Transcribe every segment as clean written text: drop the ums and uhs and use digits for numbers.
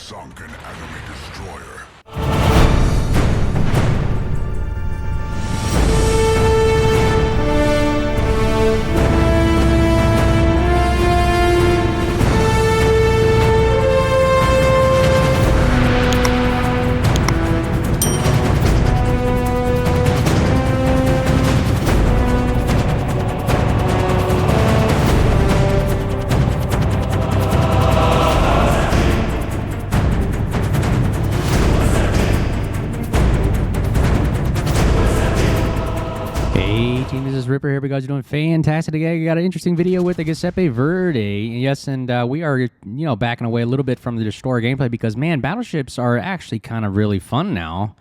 sunk an enemy destroyer. Hey team, this is Ripper here because you're doing fantastic today. We got an interesting video with the Giuseppe Verdi. Yes, and we are, backing away a little bit from the Destroyer gameplay because, man, battleships are actually kind of really fun now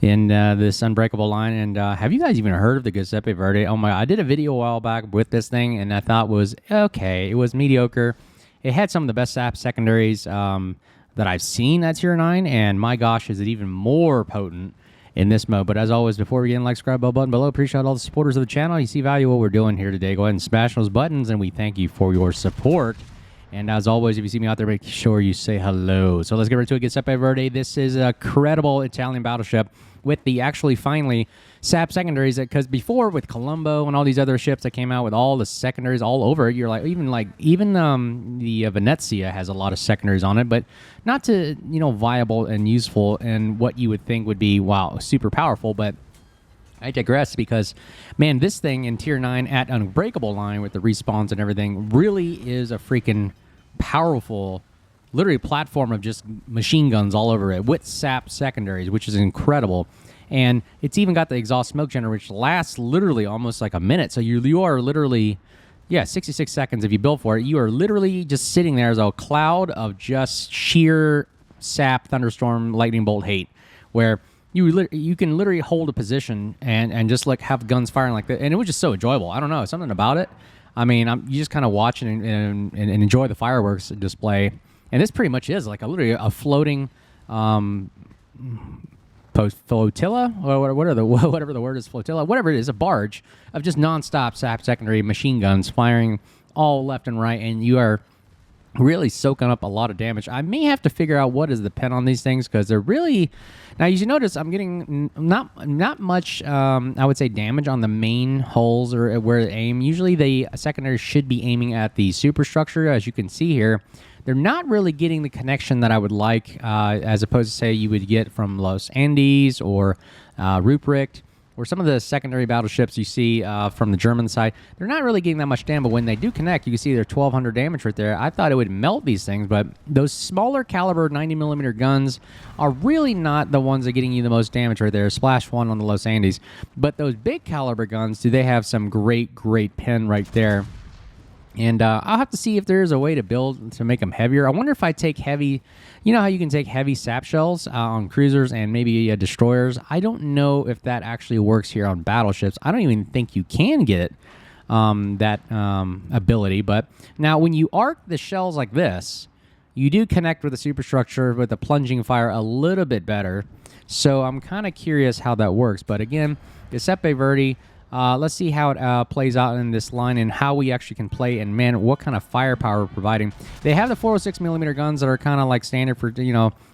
in this Unbreakable line. And have you guys even heard of the Giuseppe Verdi? Oh my, I did a video a while back with this thing and I thought was okay. It was mediocre. It had some of the best SAP secondaries that I've seen at Tier 9, and my gosh, is it even more potent in this mode. But as always, before we begin, like, subscribe, bell button below. Appreciate all the supporters of the channel. You see value what we're doing here today. Go ahead and smash those buttons, and we thank you for your support. And as always, if you see me out there, make sure you say hello. So let's get right to it. Giuseppe Verdi. This is a credible Italian battleship with the actually finally SAP secondaries, because before with Colombo and all these other ships that came out with all the secondaries all over it, you're like even the Venezia has a lot of secondaries on it, but not to viable and useful and what you would think would be super powerful. But I digress because, man, this thing in Tier 9 at Unbreakable line with the respawns and everything really is a freaking powerful, literally platform of just machine guns all over it with SAP secondaries, which is incredible. And it's even got the exhaust smoke generator, which lasts literally almost like a minute. So you are literally, 66 seconds if you build for it. You are literally just sitting there as a cloud of just sheer SAP thunderstorm lightning bolt hate, where you can literally hold a position and just like have guns firing like that. And it was just so enjoyable. I don't know, something about it. I mean, you just kind of watch and enjoy the fireworks display. And this pretty much is like literally a floating flotilla, or whatever the word is, flotilla, whatever it is, a barge of just nonstop SAP secondary machine guns firing all left and right, and you are really soaking up a lot of damage. I may have to figure out what is the pen on these things because they're really. Now, as you notice, I'm getting not much, I would say, damage on the main holes or where they aim. Usually, the secondaries should be aiming at the superstructure, as you can see here. They're not really getting the connection that I would like, as opposed to, say, you would get from Los Andes or Ruprecht, or some of the secondary battleships you see from the German side. They're not really getting that much damage, but when they do connect, you can see they're 1,200 damage right there. I thought it would melt these things, but those smaller caliber 90mm guns are really not the ones that are getting you the most damage right there. Splash 1 on the Los Andes. But those big caliber guns, they have some great pen right there. And I'll have to see if there's a way to build to make them heavier. I wonder if I take heavy, how you can take heavy sap shells on cruisers and maybe destroyers. I don't know if that actually works here on battleships. I don't even think you can get that ability. But now when you arc the shells like this, you do connect with the superstructure with the plunging fire a little bit better. So I'm kind of curious how that works. But again, Giuseppe Verdi. Let's see how it plays out in this line and how we actually can play, and man, what kind of firepower we're providing. They have the 406mm guns that are kind of like standard for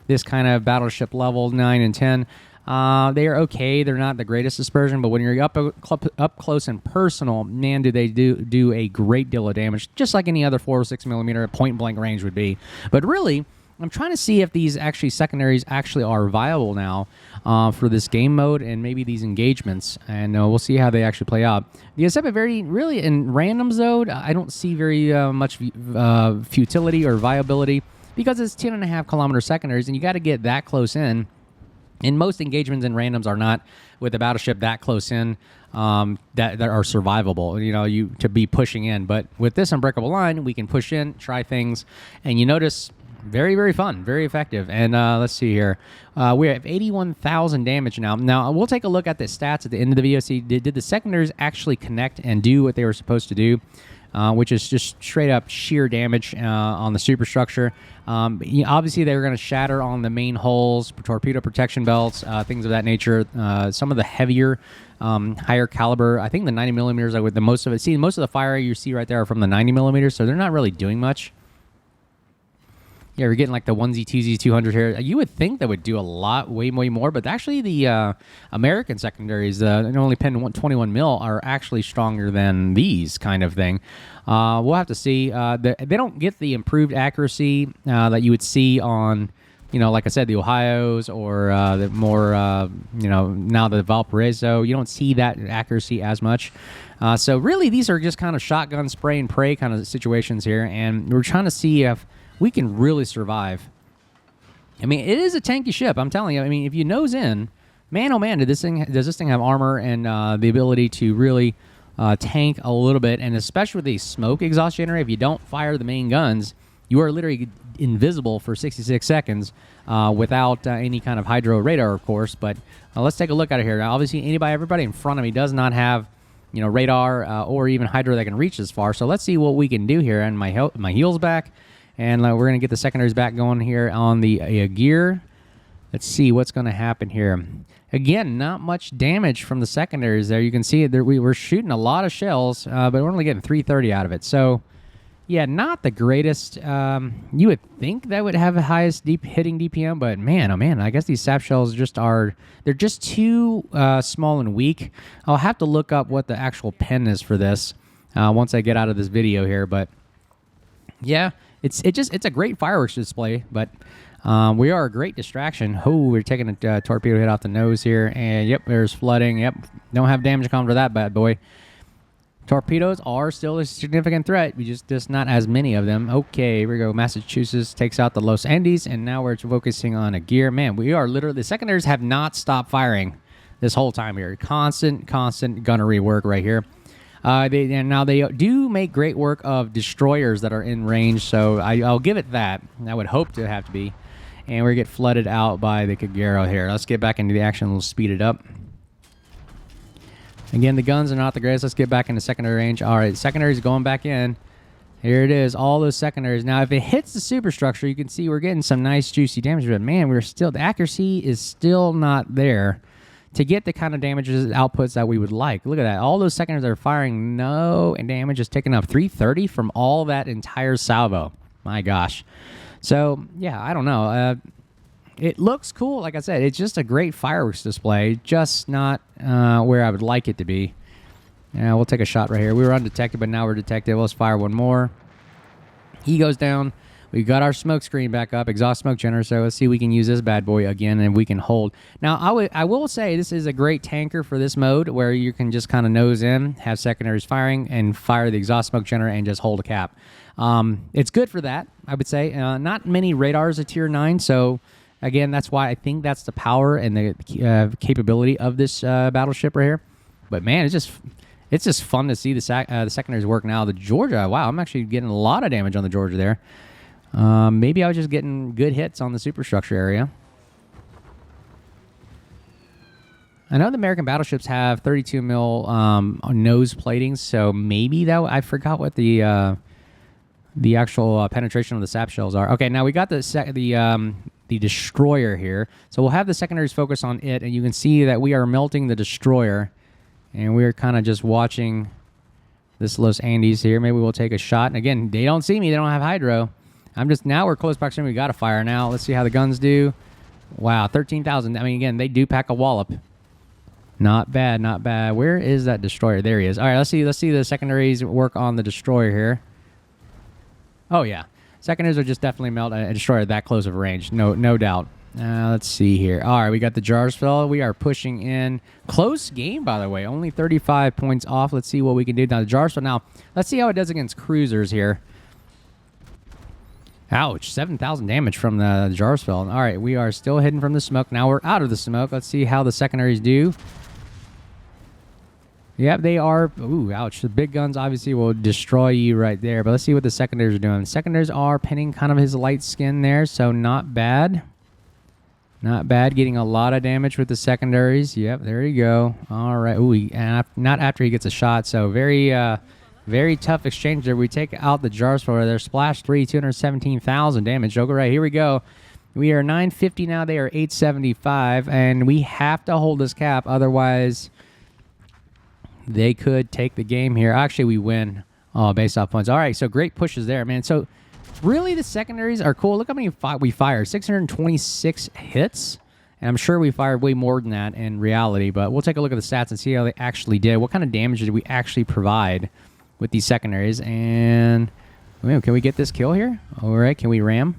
this kind of battleship level 9 and 10. They are okay. They're not the greatest dispersion, but when you're up close and personal, man, do they do a great deal of damage, just like any other 406mm point blank range would be. But really, I'm trying to see if these secondaries actually are viable now for this game mode and maybe these engagements, and we'll see how they actually play out. The Giuseppe Verdi, really in random zone, I don't see very much futility or viability because it's 10.5 kilometer secondaries, and you got to get that close in. And most engagements in randoms are not with a battleship that close in that are survivable, to be pushing in. But with this Unbreakable line, we can push in, try things, and you notice very, very fun, very effective. And let's see here. We have 81,000 damage now. Now, we'll take a look at the stats at the end of the video. See, did the secondaries actually connect and do what they were supposed to do? Which is just straight up sheer damage on the superstructure. Obviously, they were going to shatter on the main hulls, torpedo protection belts, things of that nature. Some of the heavier, higher caliber, I think the 90mm, with the most of it. See, most of the fire you see right there are from the 90mm, so they're not really doing much. Yeah, we're getting like the onesie, twosie, 200 here. You would think that would do a lot, way more, but actually the American secondaries, only pen 21 mil, are actually stronger than these kind of thing. We'll have to see. They don't get the improved accuracy that you would see on, like I said, the Ohios or the more, now the Valparaiso. You don't see that accuracy as much. So really, these are just kind of shotgun spray and pray kind of situations here, and we're trying to see if we can really survive. I mean, it is a tanky ship, I'm telling you. I mean, if you nose in, man, oh man, does this thing have armor and the ability to really tank a little bit, and especially with the smoke exhaust generator, if you don't fire the main guns, you are literally invisible for 66 seconds without any kind of hydro radar, of course. But let's take a look at it here. Now, obviously, everybody in front of me does not have, radar or even hydro that can reach this far. So let's see what we can do here. And my heel's back, and we're going to get the secondaries back going here on the gear. Let's see what's going to happen here. Again, not much damage from the secondaries there. You can see that we were shooting a lot of shells, but we're only getting 330 out of it. So, yeah, not the greatest. You would think that would have the highest hitting DPM, but man, oh man, I guess these sap shells they're just too small and weak. I'll have to look up what the actual pen is for this once I get out of this video here. But yeah, it's a great fireworks display, but we are a great distraction. Oh, we're taking a torpedo hit off the nose here, and yep, there's flooding. Yep, don't have damage comm for that bad boy. Torpedoes are still a significant threat. We just not as many of them. Okay, here we go. Massachusetts takes out the Los Andes, and now we're focusing on a gear. Man, we are literally, the secondaries have not stopped firing this whole time here. Constant gunnery work right here. They do make great work of destroyers that are in range, so I'll give it that. I would hope to have to be. And we get flooded out by the Kagero here. Let's get back into the action. We'll speed it up. Again, the guns are not the greatest. Let's get back into secondary range. All right, secondaries going back in. Here it is, all those secondaries. Now, if it hits the superstructure, you can see we're getting some nice, juicy damage. But man, the accuracy is still not there to get the kind of damages outputs that we would like. Look at that. All those secondaries are firing no damage, is taking up 330 from all that entire salvo. My gosh. So, yeah, I don't know. It looks cool. Like I said, it's just a great fireworks display, just not where I would like it to be. Yeah, we'll take a shot right here. We were undetected, but now we're detected. Let's fire one more. He goes down. We got our smoke screen back up, exhaust smoke generator, so let's see if we can use this bad boy again and we can hold. Now, I will say this is a great tanker for this mode where you can just kind of nose in, have secondaries firing, and fire the exhaust smoke generator and just hold a cap. It's good for that, I would say. Not many radars at Tier 9, so again, that's why I think that's the power and the capability of this battleship right here. But man, it's just fun to see the secondaries work now. The Georgia, wow, I'm actually getting a lot of damage on the Georgia there. Maybe I was just getting good hits on the superstructure area. I know the American battleships have 32 mil nose platings, so maybe that I forgot what the actual penetration of the sap shells are. Okay, now we got the destroyer here, so we'll have the secondaries focus on it, and you can see that we are melting the destroyer, and we're kind of just watching this Los Andes here. Maybe we'll take a shot. And again, they don't see me. They don't have hydro. Now we're close proximity. We got to fire now. Let's see how the guns do. Wow, 13,000. I mean, again, they do pack a wallop. Not bad, not bad. Where is that destroyer? There he is. All right, let's see the secondaries work on the destroyer here. Oh yeah, secondaries will just definitely melt a destroyer that close of range. No doubt. Let's see here. All right, we got the Jarsfeld. We are pushing in. Close game, by the way. Only 35 points off. Let's see what we can do. Now, the Jarsfeld. Now, let's see how it does against cruisers here. Ouch, 7,000 damage from the Jarsfeld. All right, we are still hidden from the smoke. Now we're out of the smoke. Let's see how the secondaries do. Yep, they are. Ooh, ouch. The big guns obviously will destroy you right there. But let's see what the secondaries are doing. The secondaries are pinning kind of his light skin there, so not bad. Not bad. Getting a lot of damage with the secondaries. Yep, there you go. All right. Ooh, not after he gets a shot, so very tough exchange there. We take out the Jarsfeld there. Splash 3, 217,000 damage. Okay, right, here we go. We are 950 now. They are 875, and we have to hold this cap. Otherwise, they could take the game here. Actually, we win based off points. All right, so great pushes there, man. So Really, the secondaries are cool. Look how many we fired. 626 hits. And I'm sure we fired way more than that in reality, but we'll take a look at the stats and see how they actually did. What kind of damage did we actually provide with these secondaries? And can we get this kill here? All right, can we ram?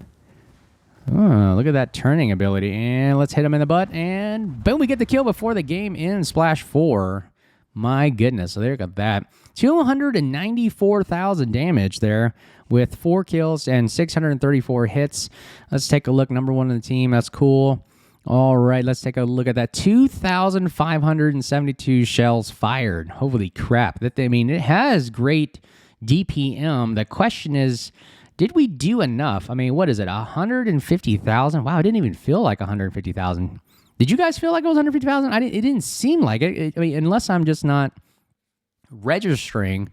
Oh, look at that turning ability. And let's hit him in the butt. And boom, we get the kill before the game ends. Splash 4. My goodness. So there you got that. 294,000 damage there with 4 kills and 634 hits. Let's take a look. Number 1 on the team. That's cool. All right, let's take a look at that. 2,572 shells fired. Holy crap. It has great DPM. The question is, did we do enough? I mean, what is it, 150,000? Wow, it didn't even feel like 150,000. Did you guys feel like it was 150,000? It didn't seem like it. I mean, unless I'm just not registering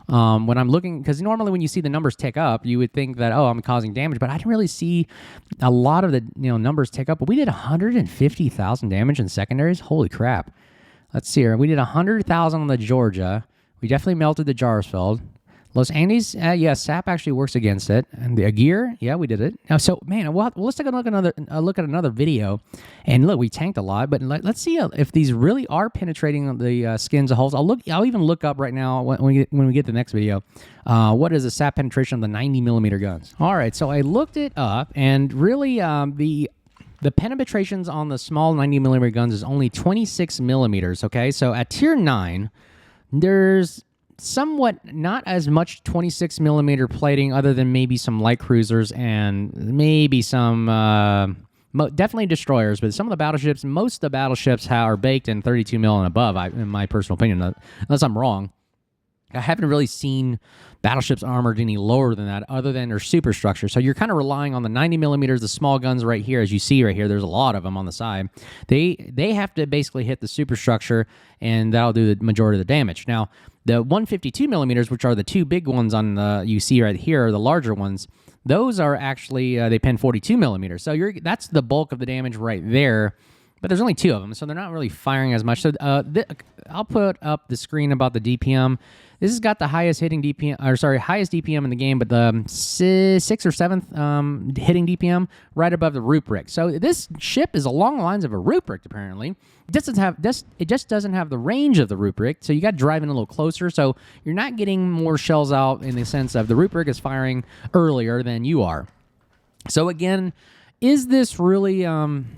when I'm looking, because normally when you see the numbers tick up, you would think that, oh, I'm causing damage, but I didn't really see a lot of the numbers tick up. But we did 150,000 damage in secondaries. Holy crap! Let's see here. We did 100,000 on the Georgia. We definitely melted the Jarsfeld. Los Andes, yeah, SAP actually works against it. And the Agir, yeah, we did it. Now, so, man, let's take a look at another video. And look, we tanked a lot, but let's see if these really are penetrating the skins of hulls. I'll even look up right now when we get to the next video. What is the SAP penetration of the 90mm guns? All right, so I looked it up, and really the penetrations on the small 90mm guns is only 26 millimeters. Okay, so at tier 9, there's somewhat not as much 26 millimeter plating other than maybe some light cruisers and maybe some definitely destroyers, but some of the battleships, most of the battleships are baked in 32 mil and above, in my personal opinion, unless I'm wrong. I haven't really seen battleships armored any lower than that other than their superstructure. So you're kind of relying on the 90 millimeters, the small guns right here. As you see right here, there's a lot of them on the side. They have to basically hit the superstructure, and that'll do the majority of the damage. Now, the 152 millimeters, which are the 2 big ones on the you see right here, the larger ones, those are actually, they pen 42 millimeters. So that's the bulk of the damage right there. But there's only 2 of them, so they're not really firing as much. So I'll put up the screen about the DPM. This has got the highest hitting DPM, highest DPM in the game, but the 6th or 7th hitting DPM right above the Ruprecht. So this ship is along the lines of a Ruprecht, apparently. It just doesn't have the range of the Ruprecht, so you got to drive in a little closer. So you're not getting more shells out in the sense of the Ruprecht is firing earlier than you are. So again, is this really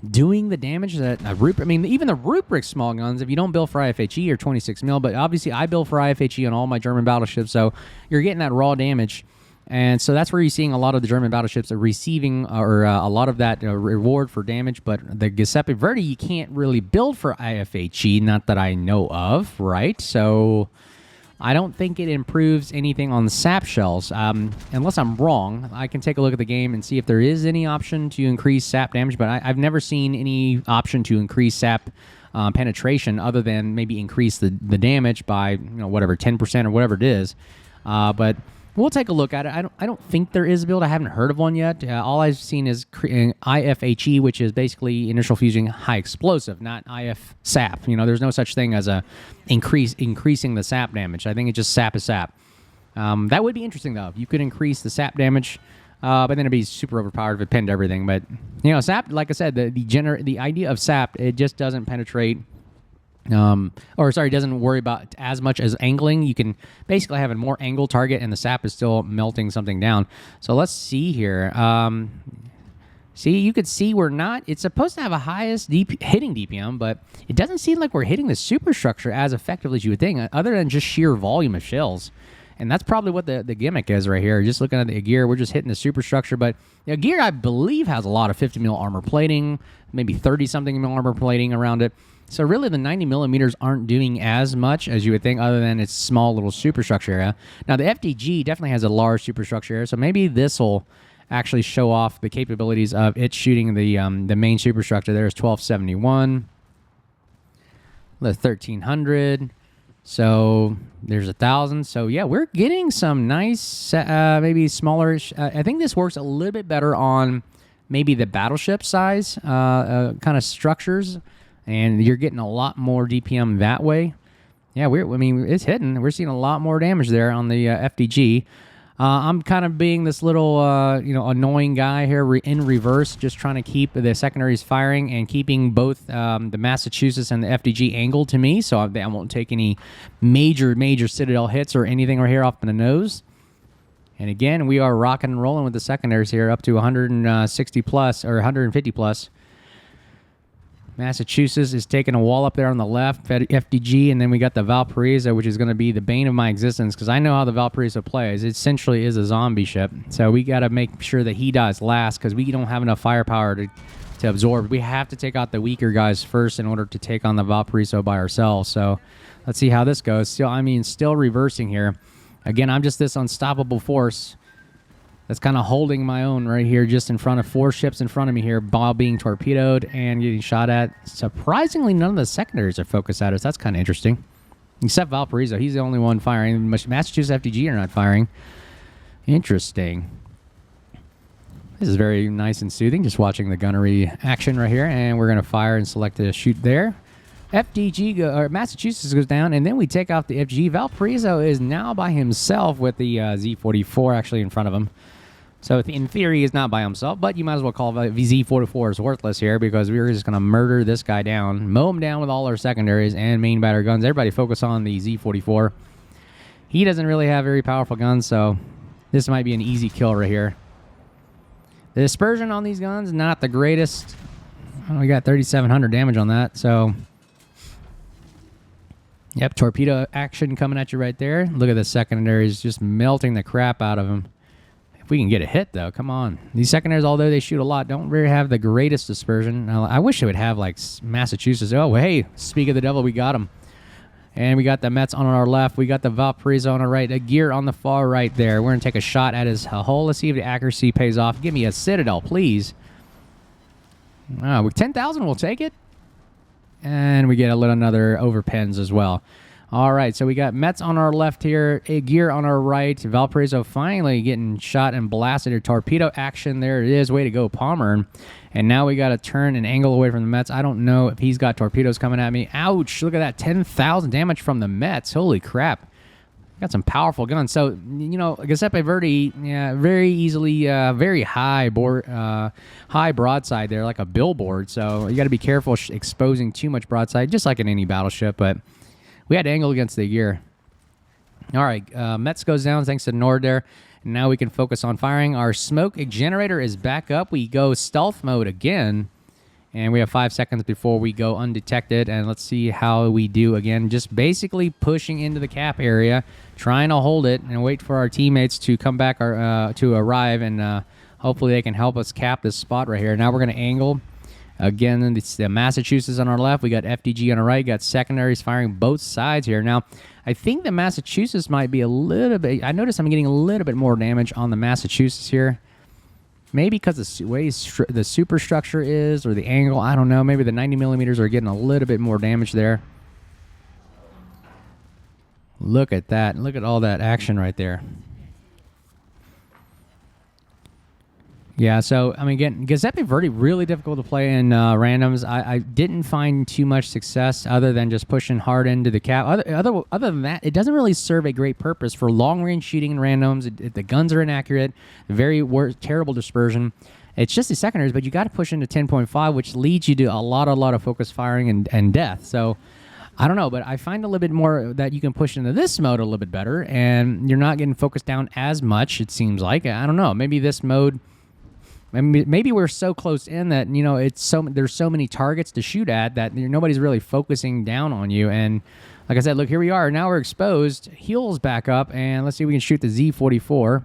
doing the damage that a Ruprecht? I mean, even the Ruprecht small guns, if you don't build for IFHE, are 26 mil, but obviously I build for IFHE on all my German battleships, so you're getting that raw damage. And so that's where you're seeing a lot of the German battleships are receiving a lot of that reward for damage. But the Giuseppe Verdi, you can't really build for IFHE, not that I know of, right? So I don't think it improves anything on the SAP shells. Unless I'm wrong, I can take a look at the game and see if there is any option to increase SAP damage, but I've never seen any option to increase SAP penetration other than maybe increase the damage by whatever, 10% or whatever it is. But we'll take a look at it. I don't think there is a build. I haven't heard of one yet. All I've seen is IFHE, which is basically initial fusing high explosive, not IF SAP. There's no such thing as increasing the SAP damage. I think it's just SAP is SAP. That would be interesting though. If you could increase the SAP damage, but then it'd be super overpowered if it pinned everything. But SAP, like I said, the idea of SAP, it just doesn't penetrate. Doesn't worry about as much as angling. You can basically have a more angle target, and the SAP is still melting something down. So let's see here. See, you could see it's supposed to have a highest hitting DPM, but it doesn't seem like we're hitting the superstructure as effectively as you would think, other than just sheer volume of shells. And that's probably what the gimmick is right here. Just looking at the gear, we're just hitting the superstructure. But gear, I believe, has a lot of 50 mil armor plating, maybe 30-something mil armor plating around it. So really, the 90 millimeters aren't doing as much as you would think, other than its small little superstructure area. Now, the FDG definitely has a large superstructure area, so maybe this will actually show off the capabilities of it shooting the main superstructure. There's 1271, the 1300. So there's 1,000. So yeah, we're getting some nice, maybe smaller. I think this works a little bit better on maybe the battleship size kind of structures. And you're getting a lot more DPM that way. Yeah, it's hitting. We're seeing a lot more damage there on the FDG. I'm kind of being this little, annoying guy here in reverse, just trying to keep the secondaries firing and keeping both the Massachusetts and the FDG angled to me, so I won't take any major Citadel hits or anything right here off in the nose. And again, we are rocking and rolling with the secondaries here, up to 160 plus or 150 plus. Massachusetts is taking a wall up there on the left, FDG, and then we got the Valparaiso, which is going to be the bane of my existence because I know how the Valparaiso plays. It essentially is a zombie ship, so we got to make sure that he dies last because we don't have enough firepower to absorb. We have to take out the weaker guys first in order to take on the Valparaiso by ourselves. So let's see how this goes. Still reversing here. Again, I'm just this unstoppable force that's kind of holding my own right here just in front of 4 ships in front of me here, all being torpedoed and getting shot at. Surprisingly, none of the secondaries are focused at us. That's kind of interesting. Except Valparaiso. He's the only one firing. Massachusetts FDG are not firing. Interesting. This is very nice and soothing, just watching the gunnery action right here. And we're going to fire and select a shoot there. Massachusetts goes down, and then we take off the FG. Valparaiso is now by himself with the Z44 actually in front of him. So in theory, he's not by himself, but you might as well call the Z44 is worthless here because we're just going to murder this guy down, mow him down with all our secondaries and main battery guns. Everybody focus on the Z44. He doesn't really have very powerful guns, so this might be an easy kill right here. The dispersion on these guns, not the greatest. We got 3,700 damage on that, so... Yep, torpedo action coming at you right there. Look at the secondaries just melting the crap out of him. If we can get a hit, though, come on. These secondaries, although they shoot a lot, don't really have the greatest dispersion. I wish it would have, like, Massachusetts. Oh, hey, speak of the devil, we got him. And we got the Mets on our left. We got the Valparaiso on our right. A gear on the far right there. We're going to take a shot at his hull. Let's see if the accuracy pays off. Give me a Citadel, please. 10,000, we'll take it. And we get another overpens as well. All right, so we got Mets on our left here, a gear on our right. Valparaiso finally getting shot and blasted. A torpedo action. There it is. Way to go, Palmer. And now we got to turn and angle away from the Mets. I don't know if he's got torpedoes coming at me. Ouch. Look at that. 10,000 damage from the Mets. Holy crap. Got some powerful guns. So, Giuseppe Verdi, very easily, very high broadside there, like a billboard. So you got to be careful exposing too much broadside, just like in any battleship. But we had to angle against the gear. All right, Mets goes down thanks to Nord there. And now we can focus on firing. Our smoke generator is back up. We go stealth mode again. And we have 5 seconds before we go undetected. And let's see how we do again. Just basically pushing into the cap area, trying to hold it and wait for our teammates to come back or to arrive. And hopefully they can help us cap this spot right here. Now we're going to angle. Again, it's the Massachusetts on our left. We got FDG on our right. Got secondaries firing both sides here. Now, I think the Massachusetts might be a little bit... I noticed I'm getting a little bit more damage on the Massachusetts here. Maybe because the way the superstructure is or the angle. I don't know. Maybe the 90 millimeters are getting a little bit more damage there. Look at that. Look at all that action right there. Yeah, so, again, Giuseppe Verdi, really difficult to play in randoms. I didn't find too much success other than just pushing hard into the cap. Other than that, it doesn't really serve a great purpose for long-range shooting in randoms. The guns are inaccurate, terrible dispersion. It's just the secondaries, but you got to push into 10.5, which leads you to a lot of focus firing and death. So, I don't know, but I find a little bit more that you can push into this mode a little bit better, and you're not getting focused down as much, it seems like. I don't know. Maybe this mode... Maybe we're so close in that there's so many targets to shoot at that nobody's really focusing down on you. And like I said, look, here we are. Now we're exposed. Heels back up, and let's see if we can shoot the Z44.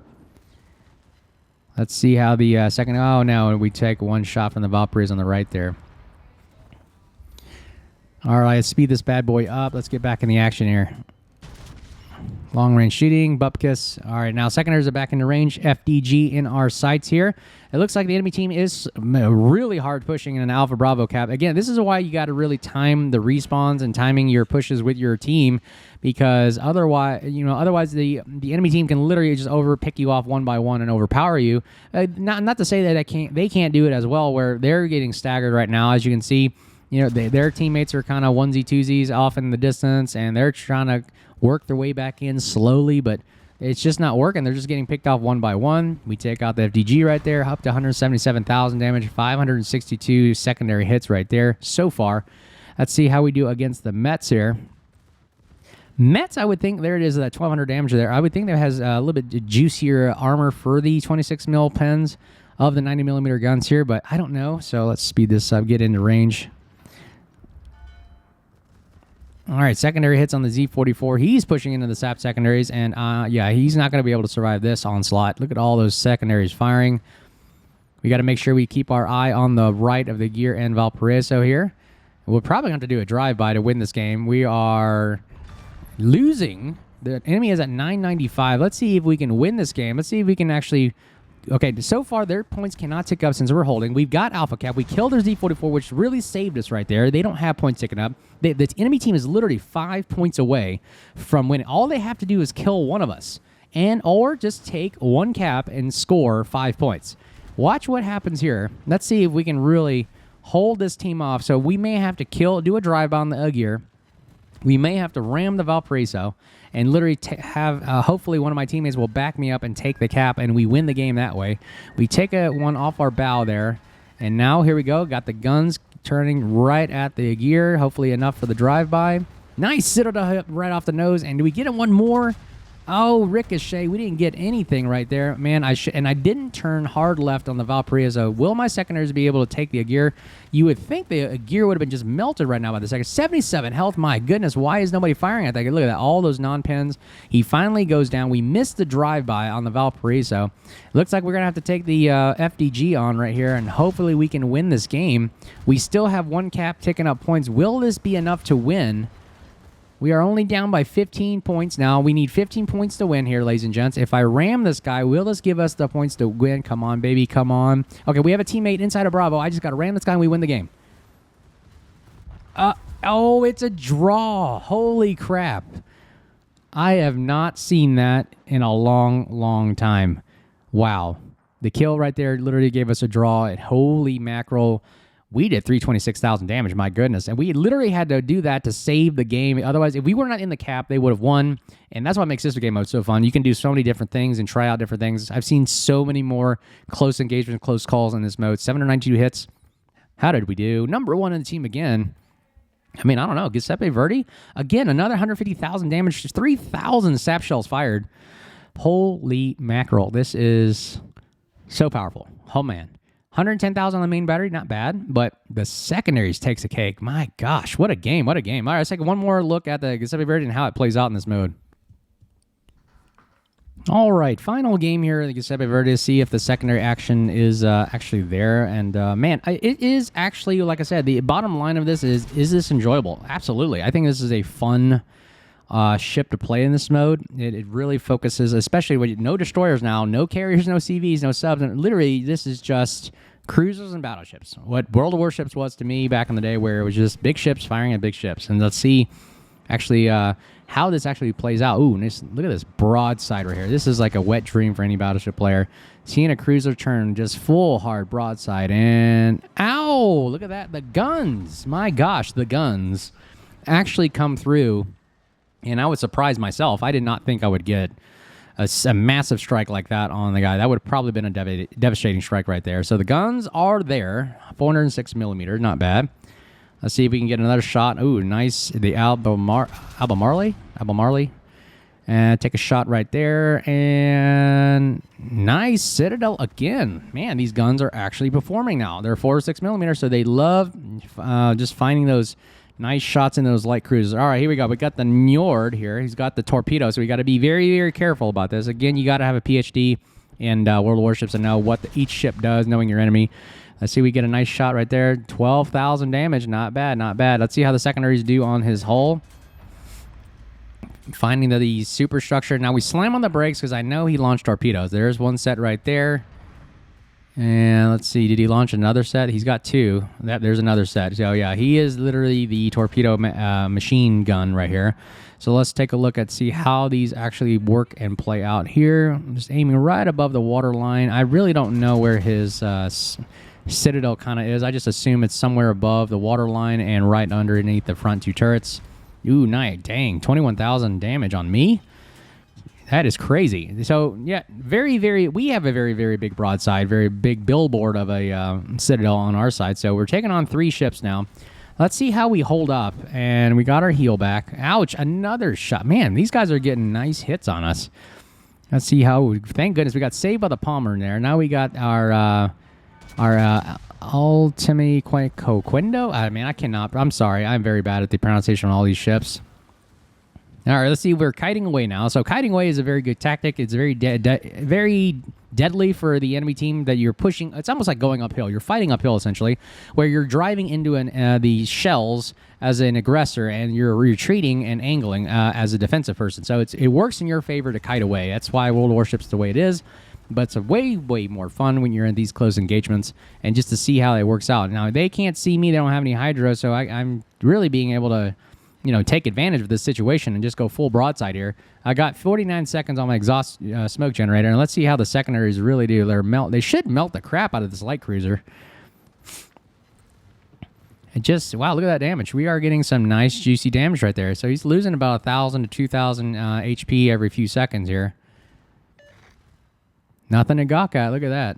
Let's see how the second... Oh, no, we take one shot from the Valkyries on the right there. All right, let's speed this bad boy up. Let's get back in the action here. Long-range shooting, Bupkis. All right, now secondaries are back into range. FDG in our sights here. It looks like the enemy team is really hard pushing in an Alpha Bravo cap. Again, this is why you got to really time the respawns and timing your pushes with your team, because otherwise the enemy team can literally just pick you off one by one and overpower you. Not to say that they can't do it as well, where they're getting staggered right now, as you can see. Their teammates are kind of onesie twosies off in the distance, and they're trying to work their way back in slowly, but It's just not working. They're just getting picked off one by one. We take out the FDG right there, up to 177,000 damage, 562 secondary hits right there so far. Let's see how we do against the Mets here. Mets, I would think, there it is, that 1,200 damage there. I would think that has a little bit juicier armor for the 26 mil pens of the 90 millimeter guns here, but I don't know. So let's speed this up, get into range. All right, secondary hits on the Z44. He's pushing into the SAP secondaries, and yeah, he's not going to be able to survive this onslaught. Look at all those secondaries firing. We got to make sure we keep our eye on the right of the gear and Valparaiso here. We're probably going to do a drive-by to win this game. We are losing. The enemy is at 995. Let's see if we can win this game. Let's see if we can actually... Okay, so far their points cannot tick up since we're holding. We've got Alpha Cap. We killed their Z44, which really saved us right there. They don't have points ticking up. The enemy team is literally 5 points away from winning. All they have to do is kill one of us, or just take one cap and score 5 points. Watch what happens here. Let's see if we can really hold this team off. So we may have to do a drive-by on the Agir. We may have to ram the Valparaiso and literally have, hopefully one of my teammates will back me up and take the cap, and we win the game that way. We take one off our bow there, and now here we go. Got the guns turning right at the gear. Hopefully enough for the drive-by. Nice Citadel right off the nose, and do we get one more? Oh, ricochet. We didn't get anything right there. Man, and I didn't turn hard left on the Valparaiso. Will my secondaries be able to take the Agir? You would think the Agir would have been just melted right now by the second. 77 health. My goodness, why is nobody firing at that? Look at that. All those non-pens. He finally goes down. We missed the drive-by on the Valparaiso. Looks like we're going to have to take the FDG on right here, and hopefully we can win this game. We still have one cap ticking up points. Will this be enough to win? We are only down by 15 points now. We need 15 points to win here, ladies and gents. If I ram this guy, will this give us the points to win? Come on, baby, come on. Okay, we have a teammate inside of Bravo. I just got to ram this guy and we win the game. Oh, it's a draw. Holy crap. I have not seen that in a long, long time. Wow. The kill right there literally gave us a draw. And holy mackerel. We did 326,000 damage, my goodness. And we literally had to do that to save the game. Otherwise, if we were not in the cap, they would have won. And that's what makes Sister Game Mode so fun. You can do so many different things and try out different things. I've seen so many more close engagements, close calls in this mode. 792 hits. How did we do? Number one in the team again. I mean, I don't know. Giuseppe Verdi. Again, another 150,000 damage. 3,000 sap shells fired. Holy mackerel. This is so powerful. Oh, man. 110,000 on the main battery, not bad, but the secondaries takes a cake. My gosh, what a game, what a game. All right, let's take one more look at the Giuseppe Verdi and how it plays out in this mode. All right, final game here at the Giuseppe Verdi to see if the secondary action is actually there. And man, it is actually, like I said, the bottom line of this is this enjoyable? Absolutely. I think this is a fun ship to play in this mode. It really focuses, especially with no destroyers now, no carriers, no CVs, no subs, and literally this is just cruisers and battleships. What World of Warships was to me back in the day, where it was just big ships firing at big ships. And let's see actually how this actually plays out. Ooh, look at this broadside right here. This is like a wet dream for any battleship player. Seeing a cruiser turn just full hard broadside, and ow, look at that. The guns, my gosh, the guns actually come through. And I was surprised myself. I did not think I would get a massive strike like that on the guy. That would have probably been a devastating strike right there. So the guns are there. 406 millimeter, not bad. Let's see if we can get another shot. Ooh, nice. The Albemarle. And take a shot right there. And nice Citadel again. Man, these guns are actually performing now. They're 406 millimeter, so they love just finding those nice shots in those light cruisers. All right, here we go. We got the Njord here. He's got the torpedo, so we got to be very, very careful about this. Again, you got to have a PhD in World of Warships and know what each ship does, knowing your enemy. Let's see, we get a nice shot right there. 12,000 damage. Not bad, not bad. Let's see how the secondaries do on his hull. Finding the superstructure. Now, we slam on the brakes because I know he launched torpedoes. There's one set right there. And let's see, did he launch another set? He's got two. There's another set. So, yeah, he is literally the torpedo machine gun right here. So let's take a look at see how these actually work and play out here. I'm just aiming right above the water line. I really don't know where his Citadel kind of is. I just assume it's somewhere above the water line and right underneath the front two turrets. Ooh, nice. Dang, 21,000 damage on me. That is crazy. So, yeah, we have a very, very big broadside, very big billboard of a citadel on our side. So we're taking on 3 ships now. Let's see how we hold up. And we got our heel back. Ouch, another shot. Man, these guys are getting nice hits on us. Let's see how, thank goodness, we got saved by the Palmer in there. Now we got our Ultimi Coquendo. I mean, I cannot, I'm sorry. I'm very bad at the pronunciation on all these ships. All right, let's see. We're kiting away now. So kiting away is a very good tactic. It's very very deadly for the enemy team that you're pushing. It's almost like going uphill. You're fighting uphill, essentially, where you're driving into the shells as an aggressor, and you're retreating and angling as a defensive person. So it works in your favor to kite away. That's why World of Warship's the way it is. But it's a way, way more fun when you're in these close engagements and just to see how it works out. Now, they can't see me. They don't have any hydro, so I'm really being able to take advantage of this situation and just go full broadside here. I got 49 seconds on my exhaust smoke generator, and let's see how the secondaries really do. They should melt the crap out of this light cruiser. Wow, look at that damage. We are getting some nice, juicy damage right there. So he's losing about 1,000 to 2,000 HP every few seconds here. Nothing to gawk at. Look at that.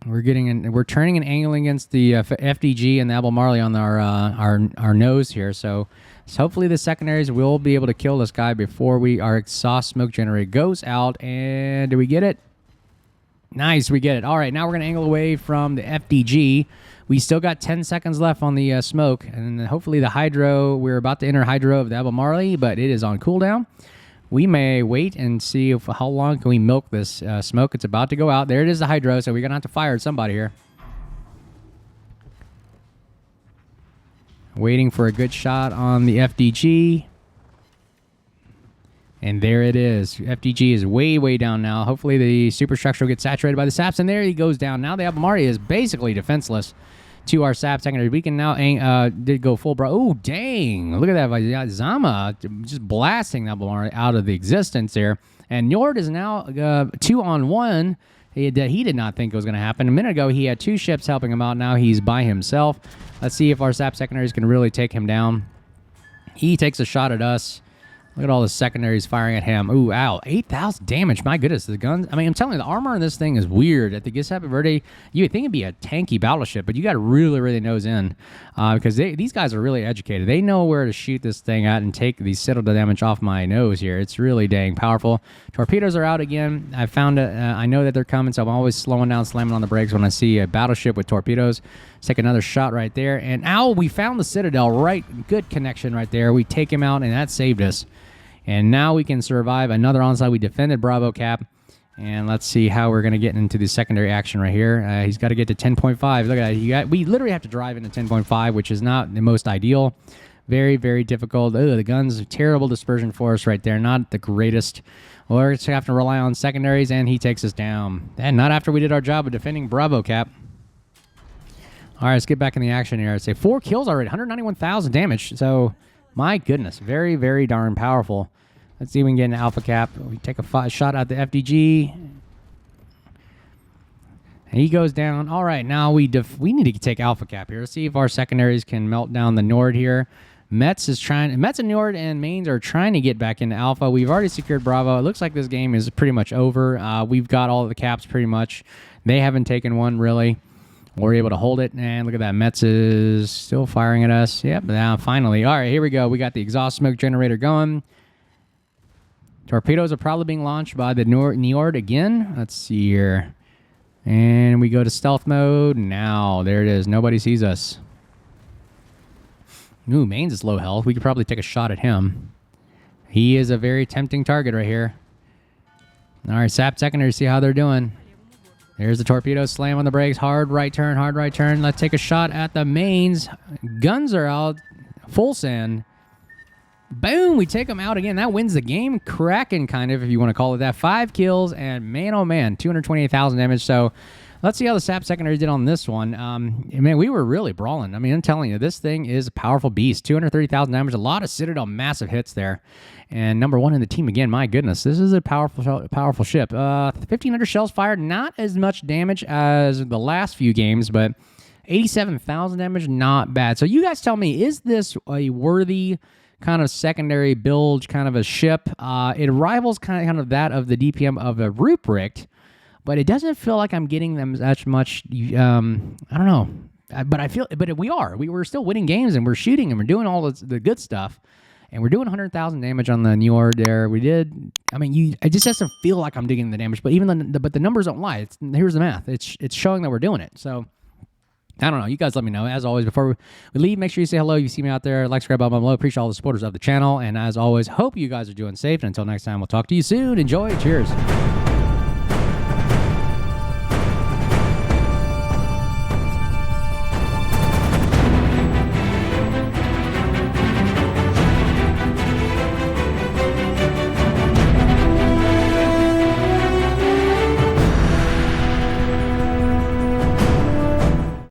We're turning and angling against the FDG and the Albemarle on our nose here. So hopefully the secondaries will be able to kill this guy before our exhaust smoke generator goes out. And do we get it? Nice, we get it. All right, now we're going to angle away from the FDG. We still got 10 seconds left on the smoke. And hopefully the hydro, we're about to enter hydro of the Albemarle, but it is on cooldown. We may wait and see how long can we milk this smoke. It's about to go out. There it is, the hydro, so we're going to have to fire at somebody here. Waiting for a good shot on the FDG. And there it is. FDG is way, way down now. Hopefully the superstructure will get saturated by the saps, and there he goes down. Now the Albemarle is basically defenseless to our sap secondary. We can now did go full bro. Oh, dang. Look at that. Zama just blasting that Albemarle out of the existence there. And Njord is now 2-on-1. He did not think it was going to happen. A minute ago, he had 2 ships helping him out. Now he's by himself. Let's see if our sap secondaries can really take him down. He takes a shot at us. Look at all the secondaries firing at him. Ooh, ow. 8,000 damage. My goodness, the guns. I mean, I'm telling you, the armor on this thing is weird. At the Giuseppe Verdi, you would think it'd be a tanky battleship, but you got to really, really nose in because these guys are really educated. They know where to shoot this thing at and take the citadel damage off my nose here. It's really dang powerful. Torpedoes are out again. I found it. I know that they're coming, so I'm always slowing down, slamming on the brakes when I see a battleship with torpedoes. Let's take another shot right there. And ow, we found the citadel. Right, good connection right there. We take him out, and that saved us. And now we can survive another onslaught. We defended Bravo Cap. And let's see how we're going to get into the secondary action right here. He's got to get to 10.5. Look at that. We literally have to drive into 10.5, which is not the most ideal. Very, very difficult. Ugh, the guns, terrible dispersion for us right there. Not the greatest. We're going to have to rely on secondaries, and he takes us down. And not after we did our job of defending Bravo Cap. All right, let's get back in the action here. I'd say 4 kills already, 191,000 damage. So, my goodness, very, very darn powerful. Let's see if we can get an Alpha Cap. We take a shot at the FDG. And he goes down. All right, now we need to take Alpha Cap here. Let's see if our secondaries can melt down the Njord here. Metz and Njord and Mains are trying to get back into Alpha. We've already secured Bravo. It looks like this game is pretty much over. We've got all of the caps pretty much. They haven't taken one, really. We're able to hold it, and look at that. Metz is still firing at us. Yep, now finally. All right, here we go. We got the exhaust smoke generator going. Torpedoes are probably being launched by the Njord again. Let's see here. And we go to stealth mode. Now, there it is. Nobody sees us. Ooh, Mains is low health. We could probably take a shot at him. He is a very tempting target right here. All right, SAP secondary, see how they're doing. There's the torpedo, slam on the brakes, hard right turn, hard right turn. Let's take a shot at the Mains. Guns are out, full send. Boom, we take them out again. That wins the game. Cracking, kind of, if you want to call it that. 5 kills, and man, oh man, 228,000 damage. So let's see how the SAP secondary did on this one. Man, we were really brawling. I mean, I'm telling you, this thing is a powerful beast. 230,000 damage, a lot of Citadel, massive hits there. And number 1 in the team again. My goodness, this is a powerful ship. 1,500 shells fired, not as much damage as the last few games, but 87,000 damage, not bad. So you guys tell me, is this a worthy kind of secondary bilge kind of a ship. It rivals kind of that of the DPM of a Ruprecht, but it doesn't feel like I'm getting them as much. I don't know, but I feel, but we're still winning games, and we're shooting, and we're doing all the good stuff, and we're doing 100,000 damage on the Njord there. We did. I mean, it just doesn't feel like I'm digging the damage, but even but the numbers don't lie. Here's the math. It's showing that we're doing it. So I don't know. You guys let me know. As always, before we leave, make sure you say hello. You see me out there. Like, subscribe, button below. Appreciate all the supporters of the channel. And as always, hope you guys are doing safe. And until next time, we'll talk to you soon. Enjoy. Cheers.